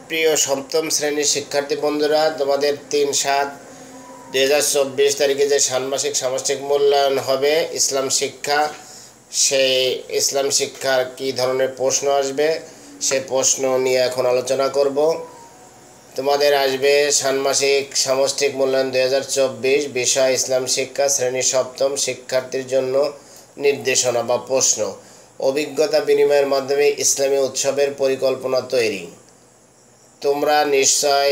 প্রিয় সপ্তম শ্রেণীর শিক্ষার্থী বন্ধুরা, তোমাদের 3/7/2024 তারিখে যে ষান্মাসিক সামষ্টিক মূল্যায়ন হবে ইসলাম শিক্ষা, সেই ইসলাম শিক্ষার কী ধরনের প্রশ্ন আসবে সেই প্রশ্ন নিয়ে এখন আলোচনা করব। তোমাদের আসবে ষান্মাসিক সামষ্টিক মূল্যায়ন 2024, বিষয় ইসলাম শিক্ষা, শ্রেণী সপ্তম, শিক্ষার্থীর জন্য নির্দেশনা বা প্রশ্ন। অভিজ্ঞতা বিনিময়ের মাধ্যমে ইসলামী উৎসবের পরিকল্পনা তৈরি। তোমরা নিশ্চয়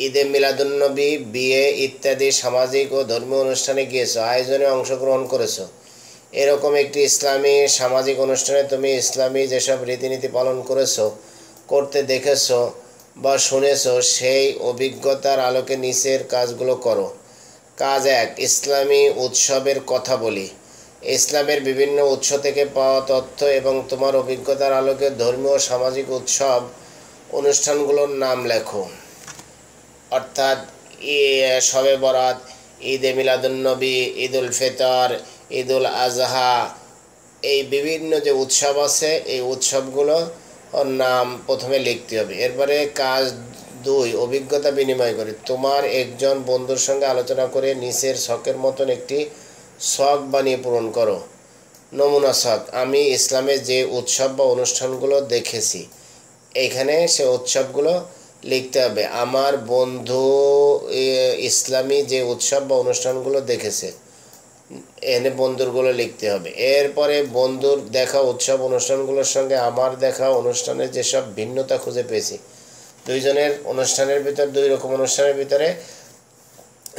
ঈদে মিলাদুন্নবী, বিয়ে ইত্যাদি সামাজিক ও ধর্মীয় অনুষ্ঠানে গিয়েছো, আয়োজনে অংশগ্রহণ করেছো। এরকম একটি ইসলামী সামাজিক অনুষ্ঠানে তুমি ইসলামী যেসব রীতিনীতি পালন করেছো, করতে দেখেছো বা শুনেছো, সেই অভিজ্ঞতার আলোকে নিচের কাজগুলো করো। কাজ 1, ইসলামী উৎসবের কথা বলি। ইসলামের বিভিন্ন উৎস থেকে পাওয়া তথ্য এবং তোমার অভিজ্ঞতার আলোকে ধর্মীয় সামাজিক উৎসব অনুষ্ঠানগুলোর নাম লেখো। অর্থাৎ শবে বরাত, ঈদে মিলাদুন্নবী, ঈদ উল ফিতর, ঈদ উল আজহা, এই বিভিন্ন যে উৎসব আছে এই উৎসবগুলো নাম প্রথমে লিখতে হবে। এরপরে কাজ 2, অভিজ্ঞতা বিনিময় করে। তোমার একজন বন্ধুর সঙ্গে আলোচনা করে নিচের ছকের মতন একটি ছক বানিয়ে পূরণ করো। নমুনা ছক: আমি ইসলামের যে উৎসব বা অনুষ্ঠানগুলো দেখেছি, এখানে সে উৎসবগুলো লিখতে হবে। আমার বন্ধু ইসলামী যে উৎসব বা অনুষ্ঠানগুলো দেখেছে, এখানে বন্ধুরগুলো লিখতে হবে। এরপরে বন্ধুর দেখা উৎসব অনুষ্ঠানগুলোর সঙ্গে আমার দেখা অনুষ্ঠানের যেসব ভিন্নতা খুঁজে পেয়েছি। দুইজনের অনুষ্ঠানের ভিতর, দুই রকম অনুষ্ঠানের ভিতরে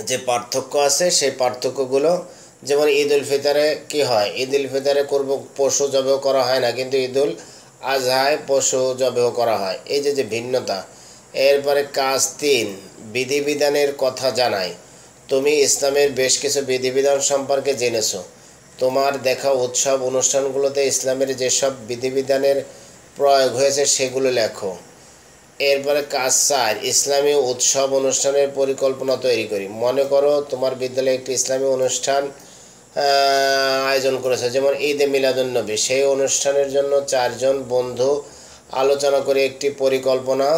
যে পার্থক্য আছে সেই পার্থক্যগুলো, যেমন ঈদ উল ফিতরে কী হয়, ঈদ উল ফিতরে পশু জবেহ করা হয় না, কিন্তু ঈদ উল আজহায় পশু জবেহ করা হয়। এই যে ভিন্নতা। এরপরে কাজ 3, বিধিবিধানের কথা জানাই। তুমি ইসলামের বেশ কিছু বিধিবিধান সম্পর্কে জেনেছো। তোমার দেখা উৎসব অনুষ্ঠানগুলোতে ইসলামের যেসব বিধিবিধানের প্রয়োগ হয়েছে সেগুলো লেখো। এরপরে কাজ 4, ইসলামী উৎসব অনুষ্ঠানের পরিকল্পনা তৈরি করি। মনে করো তোমার বিদ্যালয়ে একটি ইসলামী অনুষ্ঠান আয়োজন করেছে, যেমন ঈদে মিলাদুন্নবী। সেই অনুষ্ঠানের জন্য 4 জন বন্ধু আলোচনা করে একটি পরিকল্পনা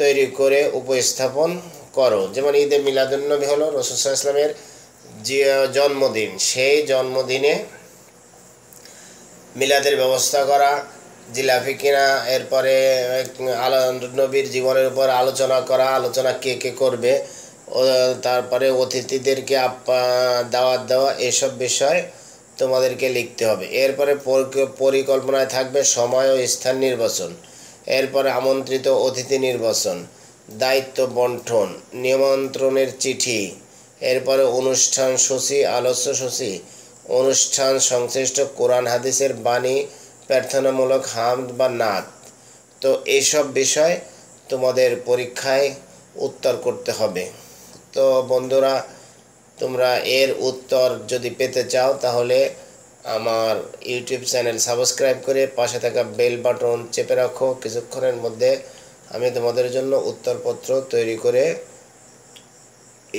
তৈরি করে উপস্থাপন করো। যেমন ঈদে মিলাদুন্নবী হলো রাসূল সাল্লাল্লাহু আলাইহি ওয়াসাল্লামের জন্মদিন। সেই জন্মদিনে মিলাদের ব্যবস্থা করা, জিলাপি কিনা, এরপরে নবীর জীবনের উপর আলোচনা করা, আলোচনা কে করবে, তারপরে অতিথিদেরকে দাওয়াত দেওয়া, এসব বিষয় তোমাদেরকে লিখতে হবে। এরপরে পরিকল্পনায় থাকবে সময় ও স্থান নির্বাচন, এরপরে আমন্ত্রিত অতিথি নির্বাচন, দায়িত্ব বন্টন, নিমন্ত্রণের চিঠি, এরপরে অনুষ্ঠান সূচি, আলোচ্য সূচি, অনুষ্ঠান সংশ্লিষ্ট কোরআন হাদিসের বাণী, প্রার্থনামূলক হামদ বা নাত। তো এইসব বিষয় তোমাদের পরীক্ষায় উত্তর করতে হবে। তো বন্ধুরা, তোমরা এর উত্তর যদি পেতে চাও তাহলে আমার ইউটিউব চ্যানেল সাবস্ক্রাইব করে পাশে থাকা বেল বাটন চেপে রাখো। কিছুক্ষণের মধ্যে আমি তোমাদের জন্য উত্তরপত্র তৈরি করে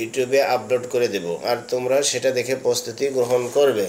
ইউটিউবে আপলোড করে দেব, আর তোমরা সেটা দেখে প্রস্তুতি গ্রহণ করবে।